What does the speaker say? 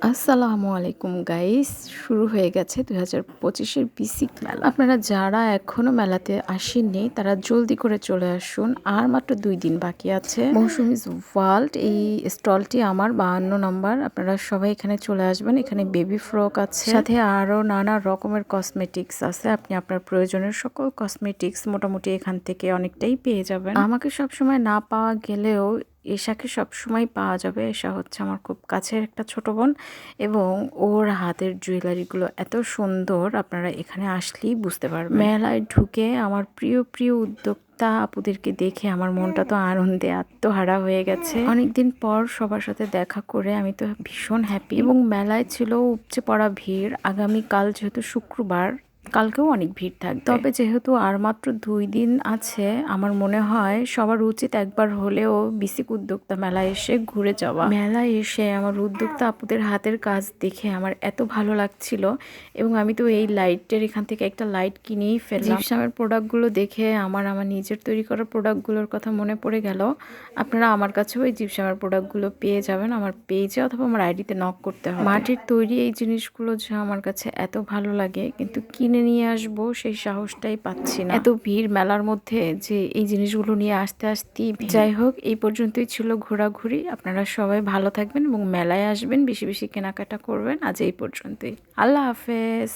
আসসালামু আলাইকুম গাইস, শুরু হয়ে গেছে 2025-এর বিসিক মেলা। আপনারা যারা এখনো মেলাতে আসেননি তারা জলদি করে চলে আসুন, আর মাত্র 2 দিন বাকি আছে। মৌসুমিজ ওয়ার্ল্ড এই স্টলটি আমার 52 নম্বর। আপনারা সবাই এখানে চলে আসবেন। এখানে বেবি ফ্রক আছে, সাথে আরও নানা রকমের কসমেটিক্স আছে। আপনি আপনার প্রয়োজনের সকল কসমেটিক্স মোটামুটি এখান থেকে অনেকটাই পেয়ে যাবেন। আমাকে সবসময় না পাওয়া গেলেও এশাকে সবসময় পাওয়া যাবে। এশা হচ্ছে আমার খুব কাছের একটা ছোট বোন এবং ওর হাতের জুয়েলারিগুলো এত সুন্দর, আপনারা এখানে আসলেই বুঝতে পারবেন। মেলায় ঢুকে আমার প্রিয় প্রিয় উদ্যোক্তা আপুদেরকে দেখে আমার মনটা তো আনন্দে আত্মহারা হয়ে গেছে। অনেকদিন পর সবার সাথে দেখা করে আমি তো ভীষণ হ্যাপি। এবং মেলায় ছিল উপচে পড়া ভিড়। আগামীকাল যেহেতু শুক্রবার, কালকেও অনেক ভিড় থাকবে। তবে যেহেতু আর মাত্র 2 দিন আছে, আমার মনে হয় সবার উচিত একবার হলেও বিসিক উদ্যোক্তা মেলায় এসে ঘুরে যাওয়া। মেলায় এসে আমার উদ্যোক্তা আপুদের হাতের কাজ দেখে আমার এত ভালো লাগছিল, এবং আমি তো এই লাইটের এখান থেকে একটা লাইট কিনেই ফেললাম। জিপসামের প্রোডাক্টগুলো দেখে আমার নিজের তৈরি করা প্রোডাক্টগুলোর কথা মনে পড়ে গেল। আপনারা আমার কাছেও এই জিপসামের প্রোডাক্টগুলো পেয়ে যাবেন আমার পেজে অথবা আমার আইডিতে নক করতে হবে। মাটির তৈরি এই জিনিসগুলো যে আমার কাছে এত ভালো লাগে, কিন্তু কিনে নিয়ে আসবো সেই সাহসটাই পাচ্ছি না। এত ভিড় মেলার মধ্যে যে এই জিনিসগুলো নিয়ে আসতেই যাই হোক, এই পর্যন্তই ছিল ঘোরাঘুরি। আপনারা সবাই ভালো থাকবেন এবং মেলায় আসবেন, বেশি বেশি কেনাকাটা করবেন। আজ এই পর্যন্তই। আল্লাহ হাফেজ।